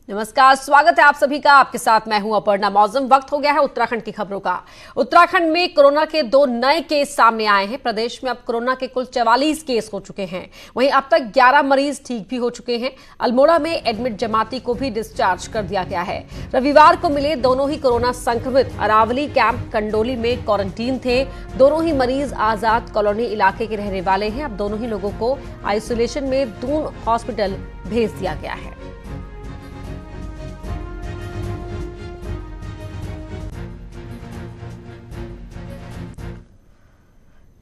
नमस्कार, स्वागत है आप सभी का। आपके साथ मैं हूं अपर्णा मौजम। वक्त हो गया है उत्तराखंड की खबरों का। उत्तराखंड में कोरोना के 2 नए केस सामने आए हैं। प्रदेश में अब कोरोना के कुल 44 केस हो चुके हैं। वहीं अब तक 11 मरीज ठीक भी हो चुके हैं। अल्मोड़ा में एडमिट जमाती को भी डिस्चार्ज कर दिया गया है। रविवार को मिले दोनों ही कोरोना संक्रमित अरावली कैंप कंडोली में क्वारंटीन थे। दोनों ही मरीज आजाद कॉलोनी इलाके के रहने वाले हैं। अब दोनों ही लोगों को आइसोलेशन में दून हॉस्पिटल भेज दिया गया है।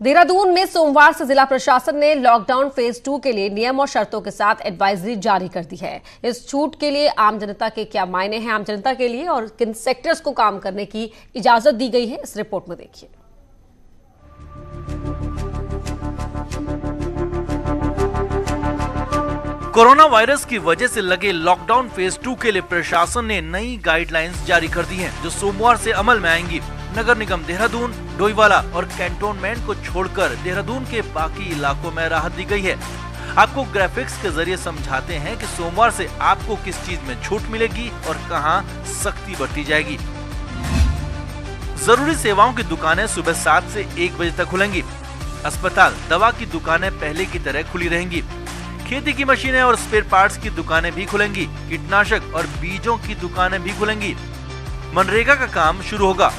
देहरादून में सोमवार से जिला प्रशासन ने लॉकडाउन फेज 2 के लिए नियम और शर्तों के साथ एडवाइजरी जारी कर दी है। इस छूट के लिए आम जनता के क्या मायने हैं आम जनता के लिए और किन सेक्टर्स को काम करने की इजाजत दी गई है, इस रिपोर्ट में देखिए। कोरोना वायरस की वजह से लगे लॉकडाउन फेज 2 के लिए प्रशासन ने नई गाइडलाइंस जारी कर दी हैं, जो सोमवार से अमल में आएंगी। नगर निगम देहरादून, डोईवाला और कैंटोनमेंट को छोड़कर देहरादून के बाकी इलाकों में राहत दी गई है। आपको ग्राफिक्स के जरिए समझाते हैं कि सोमवार से आपको किस चीज में छूट मिलेगी और कहां सख्ती बरती जाएगी। जरूरी सेवाओं की दुकानें सुबह 7 से 1 बजे तक खुलेंगी। अस्पताल, दवा की दुकानें पहले की तरह खुली रहेंगी। खेती की मशीनें और स्पेयर पार्ट्स की दुकानें भी खुलेंगी। कीटनाशक और बीजों की दुकानें भी खुलेंगी। मनरेगा का काम शुरू होगा।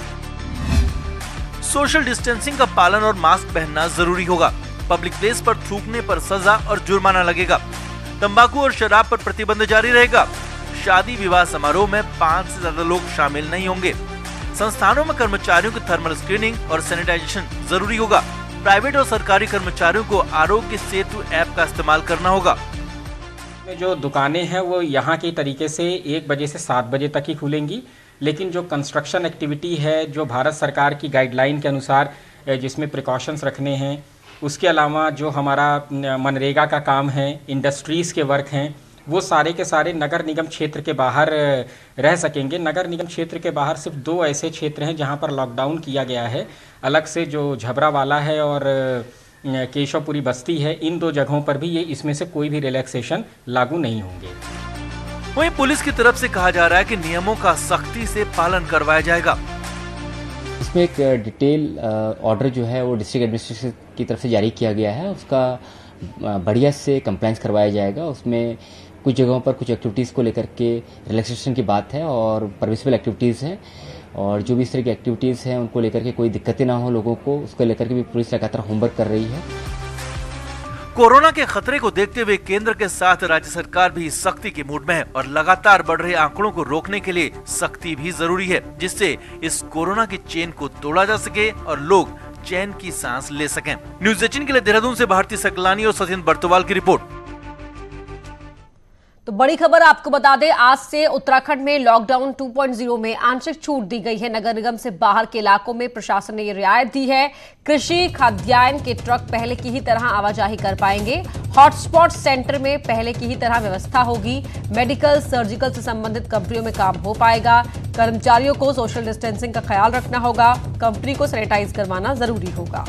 सोशल डिस्टेंसिंग का पालन और मास्क पहनना जरूरी होगा। पब्लिक प्लेस पर थूकने पर सजा और जुर्माना लगेगा। तंबाकू और शराब पर प्रतिबंध जारी रहेगा। शादी विवाह समारोह में 5 से ज्यादा लोग शामिल नहीं होंगे। संस्थानों में कर्मचारियों की थर्मल स्क्रीनिंग और सैनिटाइजेशन जरूरी होगा। प्राइवेट और सरकारी कर्मचारियों को आरोग्य सेतु ऐप का इस्तेमाल करना होगा। जो दुकानें हैं वो यहाँ के तरीके से 1 बजे से 7 बजे तक ही खुलेंगी, लेकिन जो कंस्ट्रक्शन एक्टिविटी है, जो भारत सरकार की गाइडलाइन के अनुसार जिसमें प्रिकॉशंस रखने हैं, उसके अलावा जो हमारा मनरेगा का काम है, इंडस्ट्रीज़ के वर्क हैं, वो सारे के सारे नगर निगम क्षेत्र के बाहर रह सकेंगे। नगर निगम क्षेत्र के बाहर सिर्फ 2 ऐसे क्षेत्र हैं जहाँ पर लॉकडाउन किया गया है अलग से, जो झबरावाला है और केशवपुरी बस्ती है। इन 2 जगहों पर भी ये इसमें से कोई भी रिलैक्सेशन लागू नहीं होंगे। वहीं पुलिस की तरफ से कहा जा रहा है कि नियमों का सख्ती से पालन करवाया जाएगा। इसमें एक डिटेल ऑर्डर जो है वो डिस्ट्रिक्ट एडमिनिस्ट्रेशन की तरफ से जारी किया गया है। उसका बढ़िया से कंप्लायंस करवाया जाएगा। उसमें कुछ जगहों पर कुछ एक्टिविटीज़ को लेकर के रिलैक्सेशन की बात है और परमिसिबल एक्टिविटीज़ हैं, और जो भी इस तरह की एक्टिविटीज़ हैं उनको लेकर के कोई दिक्कतें ना हो लोगों को, उसको लेकर के भी पुलिस लगातार होमवर्क कर रही है। कोरोना के खतरे को देखते हुए केंद्र के साथ राज्य सरकार भी सख्ती के मूड में है और लगातार बढ़ रहे आंकड़ों को रोकने के लिए सख्ती भी जरूरी है, जिससे इस कोरोना की चेन को तोड़ा जा सके और लोग चैन की सांस ले सकें। न्यूज़ 18 के लिए देहरादून से भारती सकलानी और सचिन बर्तवाल की रिपोर्ट। तो बड़ी खबर आपको बता दें, आज से उत्तराखंड में लॉकडाउन 2.0 में आंशिक छूट दी गई है। नगर निगम से बाहर के इलाकों में प्रशासन ने ये रियायत दी है। कृषि खाद्यान्न के ट्रक पहले की ही तरह आवाजाही कर पाएंगे। हॉटस्पॉट सेंटर में पहले की ही तरह व्यवस्था होगी। मेडिकल, सर्जिकल से संबंधित कंपनियों में काम हो पाएगा। कर्मचारियों को सोशल डिस्टेंसिंग का ख्याल रखना होगा। कंपनी को सैनिटाइज करवाना जरूरी होगा।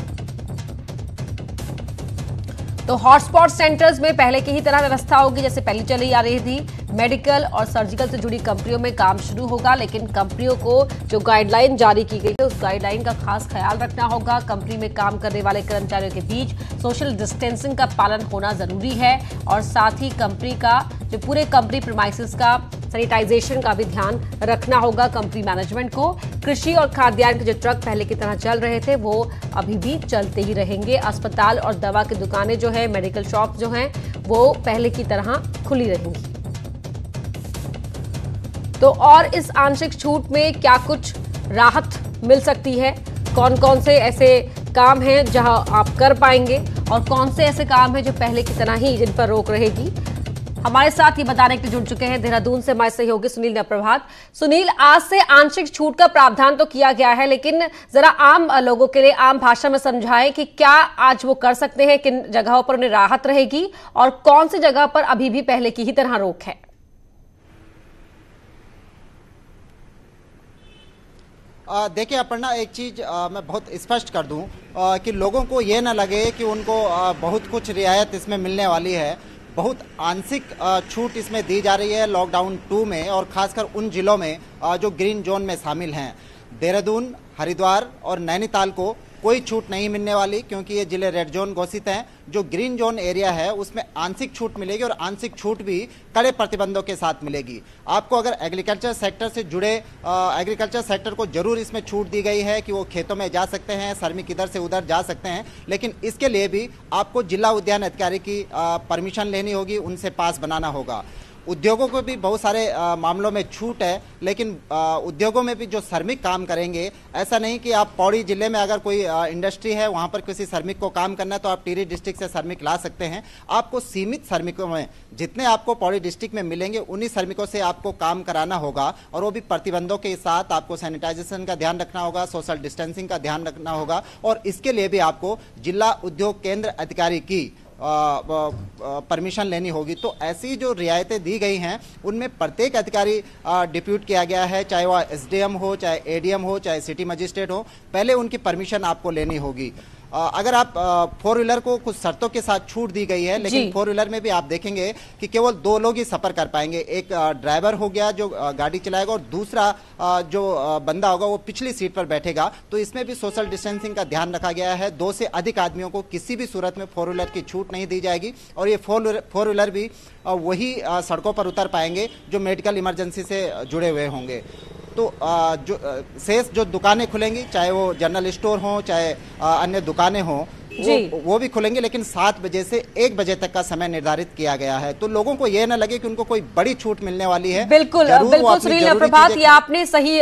तो हॉटस्पॉट सेंटर्स में पहले की ही तरह व्यवस्था होगी जैसे पहले चली आ रही थी। मेडिकल और सर्जिकल से जुड़ी कंपनियों में काम शुरू होगा, लेकिन कंपनियों को जो गाइडलाइन जारी की गई है उस गाइडलाइन का खास ख्याल रखना होगा। कंपनी में काम करने वाले कर्मचारियों के बीच सोशल डिस्टेंसिंग का पालन होना जरूरी है और साथ ही कंपनी का जो पूरे कंपनी प्रीमाइसेस का सैनिटाइजेशन का भी ध्यान रखना होगा कंपनी मैनेजमेंट को। कृषि और खाद्यान्न के जो ट्रक पहले की तरह चल रहे थे वो अभी भी चलते ही रहेंगे। अस्पताल और दवा की दुकानें जो है, मेडिकल शॉप जो हैं, वो पहले की तरह खुली रहेंगी। तो और इस आंशिक छूट में क्या कुछ राहत मिल सकती है, कौन कौन से ऐसे काम हैं जहां आप कर पाएंगे और कौन से ऐसे काम हैं जो पहले की तरह ही जिन पर रोक रहेगी, हमारे साथ ये बताने के लिए जुड़ चुके हैं देहरादून से हमारे सहयोगी सुनील प्रभात। सुनील, आज से आंशिक छूट का प्रावधान तो किया गया है, लेकिन जरा आम लोगों के लिए आम भाषा में समझाएं कि क्या आज वो कर सकते हैं, किन जगहों पर उन्हें राहत रहेगी और कौन सी जगह पर अभी भी पहले की ही तरह रोक है। देखिए अपर्णा, एक चीज़ मैं बहुत स्पष्ट कर दूं कि लोगों को ये ना लगे कि उनको बहुत कुछ रियायत इसमें मिलने वाली है। बहुत आंशिक छूट इसमें दी जा रही है लॉकडाउन 2 में, और खासकर उन जिलों में जो ग्रीन जोन में शामिल हैं। देहरादून, हरिद्वार और नैनीताल को कोई छूट नहीं मिलने वाली, क्योंकि ये जिले रेड जोन घोषित हैं। जो ग्रीन जोन एरिया है उसमें आंशिक छूट मिलेगी, और आंशिक छूट भी कड़े प्रतिबंधों के साथ मिलेगी। आपको अगर एग्रीकल्चर सेक्टर से जुड़े एग्रीकल्चर सेक्टर को जरूर इसमें छूट दी गई है कि वो खेतों में जा सकते हैं, श्रमिक इधर से उधर जा सकते हैं, लेकिन इसके लिए भी आपको जिला उद्यान अधिकारी की परमिशन लेनी होगी, उनसे पास बनाना होगा। उद्योगों को भी बहुत सारे मामलों में छूट है, लेकिन उद्योगों में भी जो श्रमिक काम करेंगे, ऐसा नहीं कि आप पौड़ी जिले में अगर कोई इंडस्ट्री है वहाँ पर किसी श्रमिक को काम करना है तो आप टिहरी डिस्ट्रिक्ट से श्रमिक ला सकते हैं। आपको सीमित श्रमिकों में, जितने आपको पौड़ी डिस्ट्रिक्ट में मिलेंगे उन्हीं श्रमिकों से आपको काम कराना होगा, और वो भी प्रतिबंधों के साथ। आपको सैनिटाइजेशन का ध्यान रखना होगा, सोशल डिस्टेंसिंग का ध्यान रखना होगा, और इसके लिए भी आपको जिला उद्योग केंद्र अधिकारी की परमिशन लेनी होगी। तो ऐसी जो रियायतें दी गई हैं उनमें प्रत्येक अधिकारी डिप्यूट किया गया है, चाहे वह एसडीएम हो, चाहे एडीएम हो, चाहे सिटी मजिस्ट्रेट हो, पहले उनकी परमिशन आपको लेनी होगी। अगर आप 4 व्हीलर को कुछ शर्तों के साथ छूट दी गई है, लेकिन 4 व्हीलर में भी आप देखेंगे कि केवल 2 लोग ही सफर कर पाएंगे। एक ड्राइवर हो गया जो गाड़ी चलाएगा, और दूसरा जो बंदा होगा वो पिछली सीट पर बैठेगा। तो इसमें भी सोशल डिस्टेंसिंग का ध्यान रखा गया है। 2 से अधिक आदमियों को किसी भी सूरत में 4 व्हीलर की छूट नहीं दी जाएगी, और ये 4 व्हीलर भी वही सड़कों पर उतर पाएंगे जो मेडिकल इमरजेंसी से जुड़े हुए होंगे। तो जो शेष जो दुकानें खुलेंगी, चाहे वो जनरल स्टोर हो, चाहे अन्य दुकानें हों, वो भी खुलेंगे, लेकिन 7 बजे से 1 बजे तक का समय निर्धारित किया गया है। तो लोगों को ये ना लगे कि उनको कोई बड़ी छूट मिलने वाली है। बिल्कुल सुनील प्रभात, ये आपने सही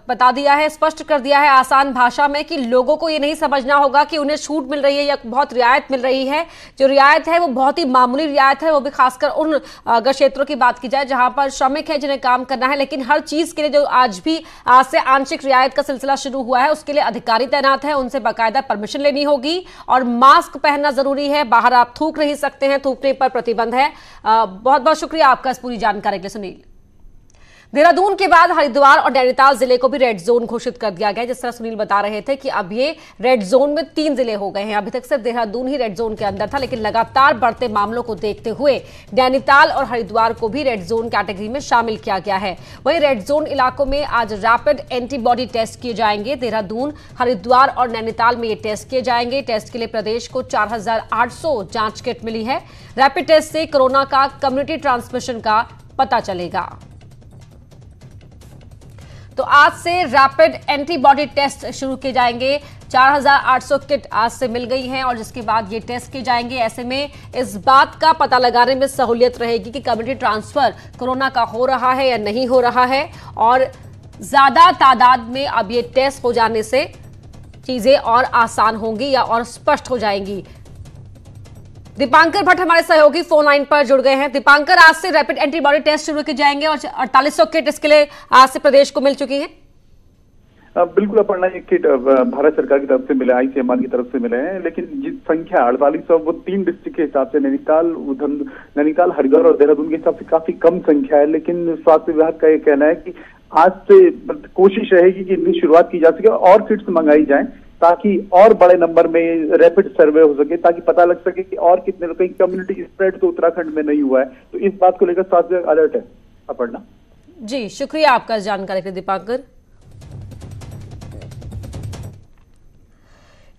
बता दिया है, स्पष्ट कर दिया है आसान भाषा में कि लोगों को ये नहीं समझना होगा कि उन्हें छूट मिल रही है या बहुत रियायत मिल रही है। जो रियायत है वो बहुत ही मामूली रियायत है, वो भी खासकर उन अगर क्षेत्रों की बात की जाए जहां पर श्रमिक है जिन्हें काम करना है। लेकिन हर चीज के लिए जो आज से आंशिक रियायत का सिलसिला शुरू हुआ है उसके लिए अधिकारी तैनात है, उनसे बाकायदा परमिशन लेनी होगी, और मास्क पहनना जरूरी है। बाहर आप थूक नहीं सकते हैं, थूकने पर प्रतिबंध है। बहुत बहुत शुक्रिया आपका इस पूरी जानकारी के लिए सुनील। देहरादून के बाद हरिद्वार और नैनीताल जिले को भी रेड जोन घोषित कर दिया गया। जिस तरह सुनील बता रहे थे कि अब ये रेड जोन में 3 जिले हो गए हैं। अभी तक सिर्फ देहरादून ही रेड जोन के अंदर था, लेकिन लगातार बढ़ते मामलों को देखते हुए नैनीताल और हरिद्वार को भी रेड जोन कैटेगरी में शामिल किया गया है। वहीं रेड जोन इलाकों में आज रैपिड एंटीबॉडी टेस्ट किए जाएंगे। देहरादून, हरिद्वार और नैनीताल में ये टेस्ट किए जाएंगे। टेस्ट के लिए प्रदेश को 4800 जांच किट मिली है। रैपिड टेस्ट से कोरोना का कम्युनिटी ट्रांसमिशन का पता चलेगा। तो आज से रैपिड एंटीबॉडी टेस्ट शुरू किए जाएंगे। 4800 किट आज से मिल गई हैं, और जिसके बाद ये टेस्ट किए जाएंगे। ऐसे में इस बात का पता लगाने में सहूलियत रहेगी कि कम्युनिटी ट्रांसफर कोरोना का हो रहा है या नहीं हो रहा है, और ज्यादा तादाद में अब ये टेस्ट हो जाने से चीजें और आसान होंगी या और स्पष्ट हो जाएंगी। दीपांकर भट्ट हमारे सहयोगी फोन लाइन पर जुड़ गए हैं। दीपांकर, आज से रैपिड एंटीबॉडी टेस्ट शुरू किए जाएंगे और 4800 किट इसके लिए आज से प्रदेश को मिल चुकी है। बिल्कुल अपर्णा, ये किट भारत सरकार की तरफ से मिले, ICMR की तरफ से मिले हैं, लेकिन जिस संख्या 4800 वो 3 डिस्ट्रिक्ट के हिसाब से नैनीताल, हरिद्वार और देहरादून के हिसाब से काफी कम संख्या है। लेकिन स्वास्थ्य विभाग का ये कहना है कि आज से कोशिश रहेगी कि इनकी शुरुआत की जा सके और किट्स मंगाई जाए, ताकि और बड़े नंबर में रैपिड सर्वे हो सके, ताकि पता लग सके कि और कितने लोग, कम्युनिटी स्प्रेड तो उत्तराखंड में नहीं हुआ है। तो इस बात को लेकर स्वास्थ्य विभाग अलर्ट है। अपर्णा जी, शुक्रिया आपका इस जानकारी के लिए दीपांकर।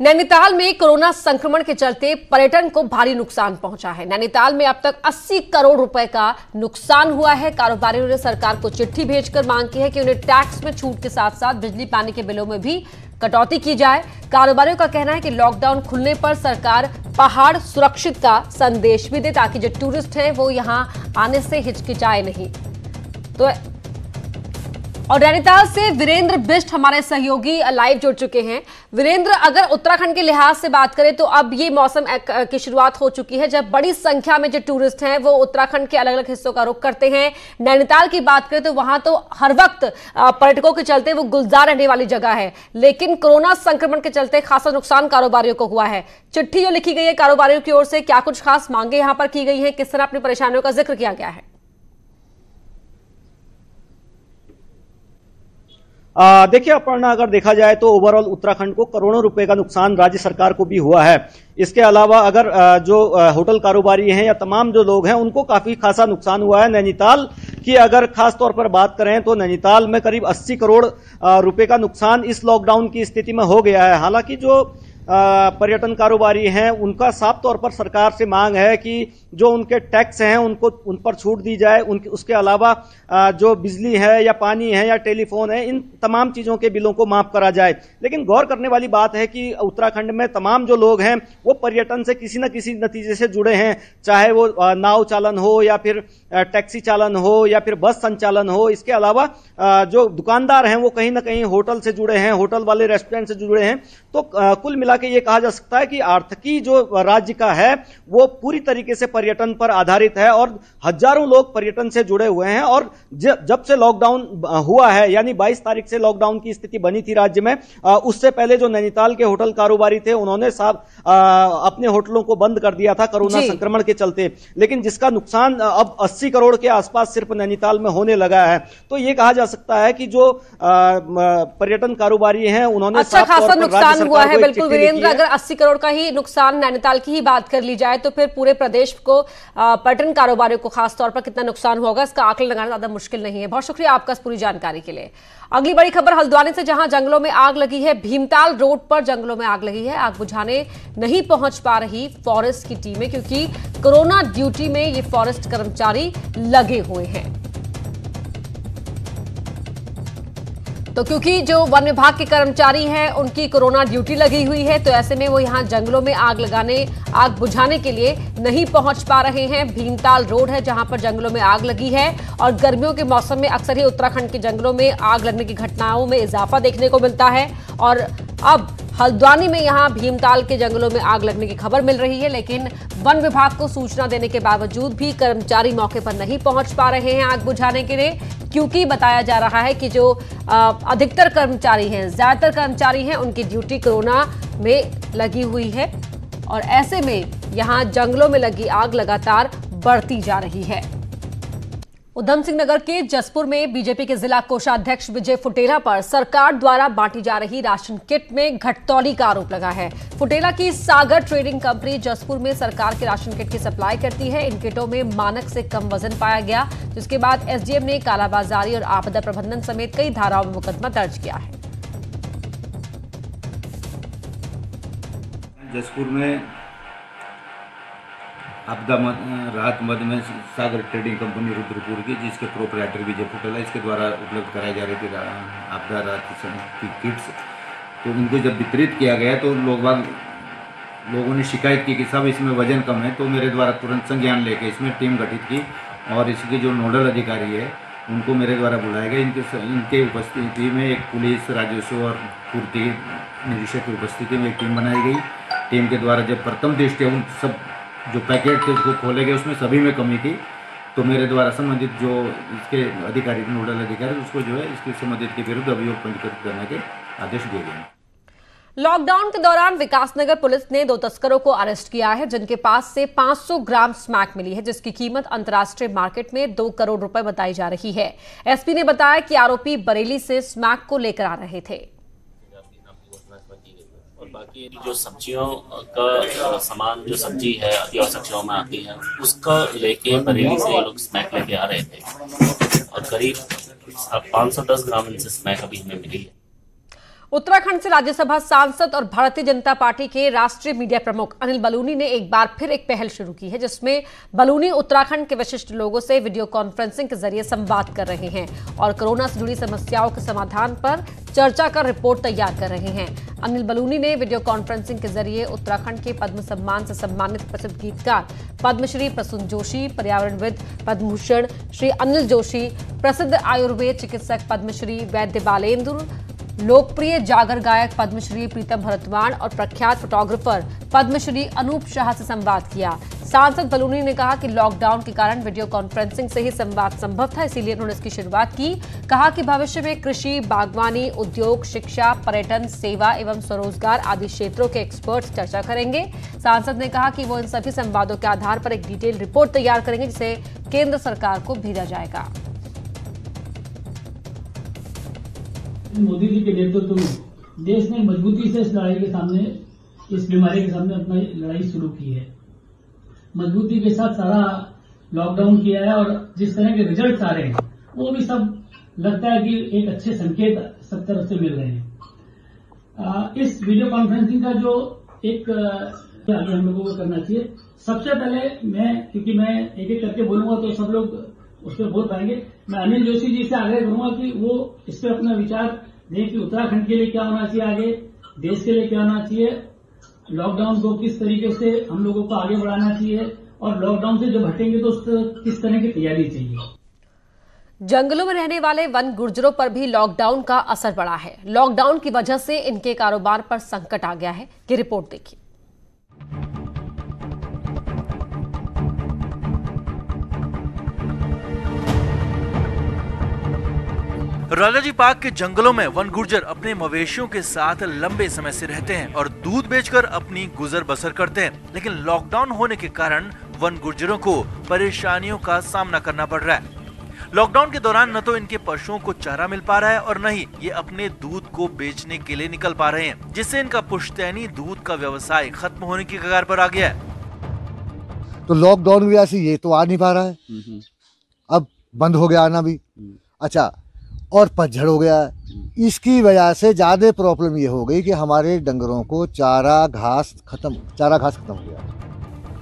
नैनीताल में कोरोना संक्रमण के चलते पर्यटन को भारी नुकसान पहुंचा है। नैनीताल में अब तक 80 करोड़ रुपए का नुकसान हुआ है। कारोबारियों ने सरकार को चिट्ठी भेजकर मांग की है कि उन्हें टैक्स में छूट के साथ साथ बिजली पानी के बिलों में भी कटौती की जाए। कारोबारियों का कहना है कि लॉकडाउन खुलने पर सरकार पहाड़ सुरक्षित का संदेश भी दे, ताकि जो टूरिस्ट है वो यहां आने से हिचकिचाए नहीं। तो और नैनीताल से वीरेंद्र बिष्ट हमारे सहयोगी लाइव जुड़ चुके हैं। वीरेंद्र, अगर उत्तराखंड के लिहाज से बात करें तो अब ये मौसम की शुरुआत हो चुकी है जब बड़ी संख्या में जो टूरिस्ट हैं वो उत्तराखंड के अलग अलग हिस्सों का रुख करते हैं। नैनीताल की बात करें तो वहां तो हर वक्त पर्यटकों के चलते वो गुलजार रहने वाली जगह है, लेकिन कोरोना संक्रमण के चलते खासा नुकसान कारोबारियों को हुआ है। चिट्ठी जो लिखी गई है कारोबारियों की ओर से, क्या कुछ खास मांगे यहां पर की गई है, किस तरह अपनी परेशानियों का जिक्र किया गया है? देखिए अपर्णा, अगर देखा जाए तो ओवरऑल उत्तराखंड को करोड़ों रुपए का नुकसान राज्य सरकार को भी हुआ है। इसके अलावा अगर जो होटल कारोबारी हैं या तमाम जो लोग हैं उनको काफी खासा नुकसान हुआ है। नैनीताल की अगर खास तौर पर बात करें तो नैनीताल में करीब 80 करोड़ रुपए का नुकसान इस लॉकडाउन की स्थिति में हो गया है। हालांकि जो पर्यटन कारोबारी हैं उनका साफ तौर पर सरकार से मांग है कि जो उनके टैक्स हैं उनको उन पर छूट दी जाए। उसके अलावा जो बिजली है या पानी है या टेलीफोन है, इन तमाम चीजों के बिलों को माफ करा जाए। लेकिन गौर करने वाली बात है कि उत्तराखंड में तमाम जो लोग हैं वो पर्यटन से किसी न किसी नतीजे से जुड़े हैं, चाहे वो नाव चालन हो या फिर टैक्सी चालन हो या फिर बस संचालन हो। इसके अलावा जो दुकानदार हैं वो कहीं ना कहीं होटल से जुड़े हैं, होटल वाले रेस्टोरेंट से जुड़े हैं। तो कुल मिला के ये कहा जा सकता है कि आर्थिकी जो राज्य का है वो पूरी तरीके से पर्यटन पर आधारित है और हजारों लोग पर्यटन से जुड़े हुए हैं। और जब से लॉकडाउन हुआ है, यानी 22 तारीख से लॉकडाउन की स्थिति बनी थी राज्य में, उससे पहले जो नैनीताल के होटल कारोबारी थे उन्होंने अपने होटलों को बंद कर दिया था कोरोना संक्रमण के चलते। लेकिन जिसका नुकसान अब 80 करोड़ के आसपास सिर्फ नैनीताल में होने लगा है। तो ये कहा जा सकता है कि जो पर्यटन कारोबारी हैं उन्होंने अच्छा खासा नुकसान हुआ है। बिल्कुल वीरेंद्र, अगर 80 करोड़ का ही नुकसान नैनीताल की ही बात कर ली जाए तो फिर पूरे प्रदेश को पर्यटन कारोबारियों को खासतौर पर कितना नुकसान होगा इसका आकलन लगाना ज्यादा मुश्किल नहीं है। बहुत शुक्रिया आपका इस पूरी जानकारी के लिए। अगली बड़ी खबर हल्द्वानी से, जहां जंगलों में आग लगी है। भीमताल रोड पर जंगलों में आग लगी है। आग बुझाने नहीं पहुंच पा रही फॉरेस्ट की टीमें, क्योंकि कोरोना ड्यूटी में ये फॉरेस्ट कर्मचारी लगे हुए हैं। तो क्योंकि जो वन विभाग के कर्मचारी हैं उनकी कोरोना ड्यूटी लगी हुई है, तो ऐसे में वो यहां जंगलों में आग बुझाने के लिए नहीं पहुंच पा रहे हैं। भीमताल रोड है जहां पर जंगलों में आग लगी है और गर्मियों के मौसम में अक्सर ही उत्तराखंड के जंगलों में आग लगने की घटनाओं में इजाफा देखने को मिलता है। और अब हल्द्वानी में यहां भीमताल के जंगलों में आग लगने की खबर मिल रही है, लेकिन वन विभाग को सूचना देने के बावजूद भी कर्मचारी मौके पर नहीं पहुंच पा रहे हैं आग बुझाने के लिए, क्योंकि बताया जा रहा है कि जो अधिकतर कर्मचारी हैं, ज्यादातर कर्मचारी हैं, उनकी ड्यूटी कोरोना में लगी हुई है और ऐसे में यहां जंगलों में लगी आग लगातार बढ़ती जा रही है। उधम सिंह नगर के जसपुर में बीजेपी के जिला कोषाध्यक्ष विजय फुटेला पर सरकार द्वारा बांटी जा रही राशन किट में घटतौली का आरोप लगा है। फुटेला की सागर ट्रेडिंग कंपनी जसपुर में सरकार के राशन किट की सप्लाई करती है। इन किटों में मानक से कम वजन पाया गया, जिसके बाद एसडीएम ने कालाबाजारी और आपदा प्रबंधन समेत कई धाराओं में मुकदमा दर्ज किया है। जसपुर में आपदा राहत मद में सागर ट्रेडिंग कंपनी रुद्रपुर की, जिसके प्रोपराइटर विजय फुटेला, इसके द्वारा उपलब्ध कराई जा रही थी आपदा राहत की किट्स। तो इनको जब वितरित किया गया तो लोगों ने शिकायत की कि साहब इसमें वजन कम है। तो मेरे द्वारा तुरंत संज्ञान लेके इसमें टीम गठित की और इसके जो नोडल अधिकारी है उनको मेरे द्वारा बुलाया गया। इनके उपस्थिति में एक पुलिस, राजस्व और पूर्ति निरीक्षक की उपस्थिति में एक टीम बनाई गई। टीम के द्वारा जब प्रथम दृष्टया उन सब जो पैकेट थे उसको खोले गए, उसमें सभी में कमी थी। तो मेरे द्वारा संबंधित जो इसके अधिकारी, नोडल अधिकारी, उसको जो है इसके संबंधित के विरुद्ध अभियोग पंजीकृत करने के आदेश दिए गए। लॉकडाउन के दौरान विकासनगर पुलिस ने 2 तस्करों को अरेस्ट किया है, जिनके पास से 500 ग्राम स्मैक मिली है, जिसकी कीमत अंतर्राष्ट्रीय मार्केट में 2 करोड़ रुपए बताई जा रही है। एसपी ने बताया कि आरोपी बरेली से स्मैक को लेकर आ रहे थे। और बाकी जो सब्जियों का सामान, जो सब्जी है अत्यावश्यक सेवाओं में आती है, उसका लेके बरेली से ये लोग स्मैक लेके आ रहे थे और करीब 510 ग्राम इनसे स्मैक अभी हमें मिली है। उत्तराखंड से राज्यसभा सांसद और भारतीय जनता पार्टी के राष्ट्रीय मीडिया प्रमुख अनिल बलूनी ने एक बार फिर एक पहल शुरू की है, जिसमें बलूनी उत्तराखंड के विशिष्ट लोगों से वीडियो कॉन्फ्रेंसिंग के जरिए संवाद कर रहे हैं और कोरोना से जुड़ी समस्याओं के समाधान पर चर्चा कर रिपोर्ट तैयार कर रहे हैं। अनिल बलूनी ने वीडियो कॉन्फ्रेंसिंग के जरिए उत्तराखंड के पद्म सम्मान से सम्मानित प्रसिद्ध गीतकार पद्मश्री प्रसून जोशी, पर्यावरणविद पद्मभूषण श्री अनिल जोशी, प्रसिद्ध आयुर्वेद चिकित्सक पद्मश्री वैद्य बालेंद्र, लोकप्रिय जागर गायक पद्मश्री प्रीतम भरतवाण और प्रख्यात फोटोग्राफर पद्मश्री अनूप शाह से संवाद किया। सांसद बलूनी ने कहा कि लॉकडाउन के कारण वीडियो कॉन्फ्रेंसिंग से ही संवाद संभव था, इसीलिए उन्होंने इसकी शुरुआत की। कहा कि भविष्य में कृषि, बागवानी, उद्योग, शिक्षा, पर्यटन, सेवा एवं स्वरोजगार आदि क्षेत्रों के एक्सपर्ट्स चर्चा करेंगे। सांसद ने कहा कि वो इन सभी संवादों के आधार पर एक डिटेल रिपोर्ट तैयार करेंगे, जिसे केंद्र सरकार को भेजा जाएगा। मोदी जी के नेतृत्व में देश ने मजबूती से इस लड़ाई के सामने, इस बीमारी के सामने अपनी लड़ाई शुरू की है। मजबूती के साथ सारा लॉकडाउन किया है और जिस तरह के रिजल्ट आ रहे हैं वो भी सब लगता है कि एक अच्छे संकेत सब तरफ से मिल रहे हैं। इस वीडियो कॉन्फ्रेंसिंग का जो एक आगे हम लोगों को करना चाहिए। सबसे पहले क्योंकि मैं एक एक करके बोलूंगा तो सब लोग उस पर बोल पाएंगे, मैं अनिल जोशी जी से आग्रह करूंगा कि वो इस पर अपना विचार दें कि उत्तराखंड के लिए क्या होना चाहिए, आगे देश के लिए क्या होना चाहिए, लॉकडाउन को किस तरीके से हम लोगों को आगे बढ़ाना चाहिए और लॉकडाउन से जब हटेंगे तो उस किस तरह की तैयारी चाहिए। जंगलों में रहने वाले वन गुर्जरों पर भी लॉकडाउन का असर पड़ा है। लॉकडाउन की वजह से इनके कारोबार पर संकट आ गया है। ये रिपोर्ट देखिए। राजाजी पार्क के जंगलों में वन गुर्जर अपने मवेशियों के साथ लंबे समय से रहते हैं और दूध बेचकर अपनी गुजर बसर करते हैं। लेकिन लॉकडाउन होने के कारण वन गुर्जरों को परेशानियों का सामना करना पड़ रहा है। लॉकडाउन के दौरान न तो इनके पशुओं को चारा मिल पा रहा है और न ही ये अपने दूध को बेचने के लिए निकल पा रहे हैं, जिससे इनका पुश्तैनी दूध का व्यवसाय खत्म होने की कगार पर आ गया है। तो लॉकडाउन की वजह से ये तो आ नहीं पा रहा है, अब बंद हो गया आना भी। अच्छा, और पतझड़ हो गया। इसकी वजह से ज्यादा प्रॉब्लम ये हो गई कि हमारे डंगरों को चारा घास खत्म हो गया।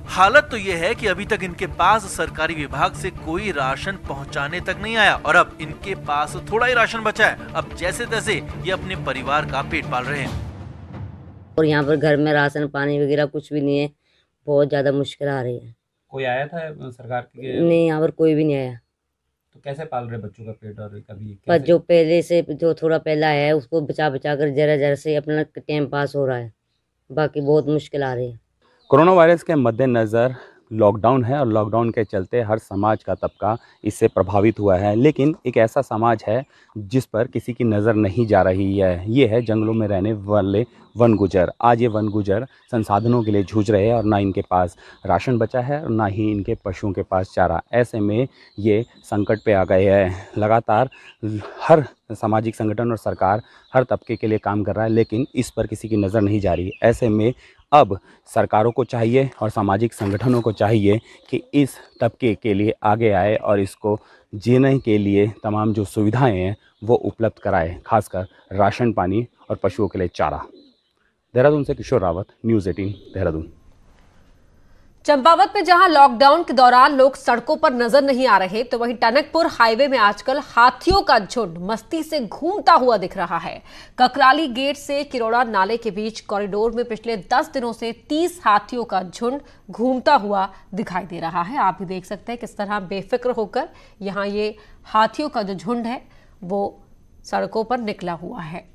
हालत तो ये है कि अभी तक इनके पास सरकारी विभाग से कोई राशन पहुंचाने तक नहीं आया और अब इनके पास थोड़ा ही राशन बचा है। अब जैसे तैसे ये अपने परिवार का पेट पाल रहे हैं। और यहाँ पर घर में राशन पानी वगैरह कुछ भी नहीं है, बहुत ज्यादा मुश्किल आ रही है। कोई आया था सरकार के? नहीं, यहाँ पर कोई भी नहीं आया। तो कैसे पाल रहे बच्चों का पेट? और कभी पर जो पहले से जो थोड़ा पहला है उसको बचा कर जरा जरा से अपना टाइम पास हो रहा है, बाकी बहुत मुश्किल आ रही है। कोरोना वायरस के मद्देनज़र लॉकडाउन है और लॉकडाउन के चलते हर समाज का तबका इससे प्रभावित हुआ है, लेकिन एक ऐसा समाज है जिस पर किसी की नज़र नहीं जा रही है। ये है जंगलों में रहने वाले वन गुजर। आज ये वन गुजर संसाधनों के लिए जूझ रहे हैं और ना इनके पास राशन बचा है और ना ही इनके पशुओं के पास चारा। ऐसे में ये संकट पे आ गए हैं। लगातार हर सामाजिक संगठन और सरकार हर तबके के लिए काम कर रहा है, लेकिन इस पर किसी की नज़र नहीं जा रही। ऐसे में अब सरकारों को चाहिए और सामाजिक संगठनों को चाहिए कि इस तबके के लिए आगे आए और इसको जीने के लिए तमाम जो सुविधाएं हैं वो उपलब्ध कराए, खासकर राशन पानी और पशुओं के लिए चारा। देहरादून से किशोर रावत, न्यूज़ 18 देहरादून। चंपावत में जहां लॉकडाउन के दौरान लोग सड़कों पर नजर नहीं आ रहे, तो वहीं टनकपुर हाईवे में आजकल हाथियों का झुंड मस्ती से घूमता हुआ दिख रहा है। ककराली गेट से किरोड़ा नाले के बीच कॉरिडोर में पिछले 10 दिनों से 30 हाथियों का झुंड घूमता हुआ दिखाई दे रहा है। आप भी देख सकते हैं किस तरह बेफिक्र होकर यहां ये हाथियों का जो झुंड है वो सड़कों पर निकला हुआ है।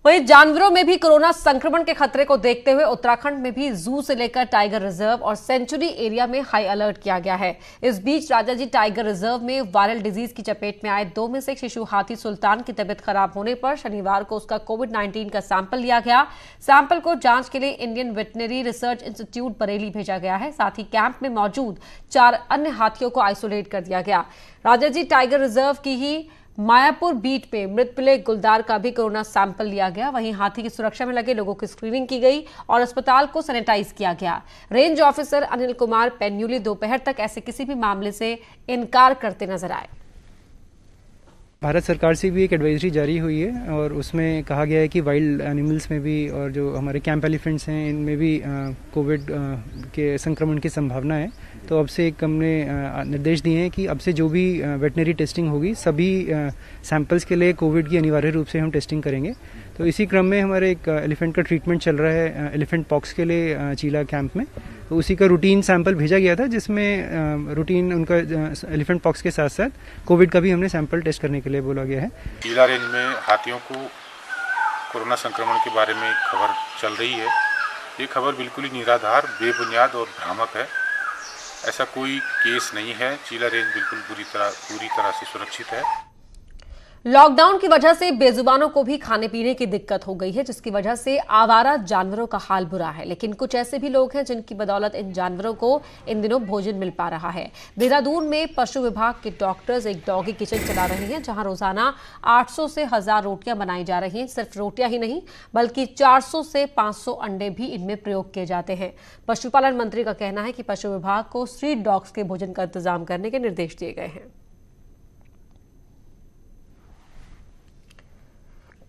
वहीं जानवरों में भी कोरोना संक्रमण के खतरे को देखते हुए उत्तराखंड में भी जू से लेकर टाइगर रिजर्व और सेंचुरी एरिया में हाई अलर्ट किया गया है। इस बीच राजाजी टाइगर रिजर्व में वायरल डिजीज की चपेट में आए 2 में से एक शिशु हाथी सुल्तान की तबीयत खराब होने पर शनिवार को उसका कोविड-19 का सैंपल लिया गया। सैंपल को जांच के लिए Indian veterinary research institute Bareilly भेजा गया है। साथ ही कैंप में मौजूद 4 अन्य हाथियों को आइसोलेट कर दिया गया। राजाजी टाइगर रिजर्व की ही मायापुर बीट पे मृतप्राय गुलदार का भी कोरोना सैंपल लिया गया। वहीं हाथी की सुरक्षा में लगे लोगों की स्क्रीनिंग की गई और अस्पताल को सैनिटाइज किया गया। रेंज ऑफिसर अनिल कुमार पेन्यूली दोपहर तक ऐसे किसी भी मामले से इनकार करते नजर आए। भारत सरकार से भी एक एडवाइजरी जारी हुई है और उसमें कहा गया है कि वाइल्ड एनिमल्स में भी और जो हमारे कैंप एलिफेंट्स हैं इनमें भी कोविड के संक्रमण की संभावना है। तो अब से एक हमने निर्देश दिए हैं कि अब से जो भी वेटनरी टेस्टिंग होगी सभी सैंपल्स के लिए कोविड की अनिवार्य रूप से हम टेस्टिंग करेंगे। तो इसी क्रम में हमारे एक एलिफेंट का ट्रीटमेंट चल रहा है एलिफेंट पॉक्स के लिए चीला कैंप में। तो उसी का रूटीन सैंपल भेजा गया था जिसमें रूटीन उनका एलिफेंट पॉक्स के साथ साथ कोविड का भी हमने सैंपल टेस्ट करने के लिए बोला गया है। चीला रेंज में हाथियों को कोरोना संक्रमण के बारे में खबर चल रही है। ये खबर बिल्कुल ही निराधार, बेबुनियाद और भ्रामक है। ऐसा कोई केस नहीं है। चीला रेंज बिल्कुल पूरी तरह से सुरक्षित है। लॉकडाउन की वजह से बेजुबानों को भी खाने पीने की दिक्कत हो गई है, जिसकी वजह से आवारा जानवरों का हाल बुरा है। लेकिन कुछ ऐसे भी लोग हैं जिनकी बदौलत इन जानवरों को इन दिनों भोजन मिल पा रहा है। देहरादून में पशु विभाग के डॉक्टर्स एक डॉगी किचन चला रहे हैं, जहां रोजाना 800 से 1000 रोटियां बनाई जा रही हैं। सिर्फ रोटियां ही नहीं, बल्कि 400 से 500 अंडे भी इनमें प्रयोग किए जाते हैं। पशुपालन मंत्री का कहना है कि पशु विभाग को स्ट्रीट डॉग्स के भोजन का इंतजाम करने के निर्देश दिए गए हैं।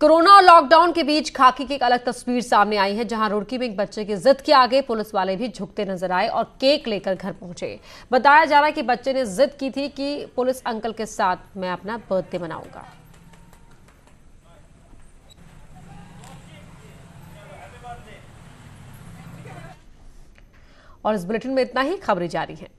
कोरोना और लॉकडाउन के बीच खाकी की एक अलग तस्वीर सामने आई है, जहां रुड़की में एक बच्चे की जिद के आगे पुलिस वाले भी झुकते नजर आए और केक लेकर घर पहुंचे। बताया जा रहा है कि बच्चे ने जिद की थी कि पुलिस अंकल के साथ मैं अपना बर्थडे मनाऊंगा। और इस बुलेटिन में इतना ही। खबरें जारी हैं।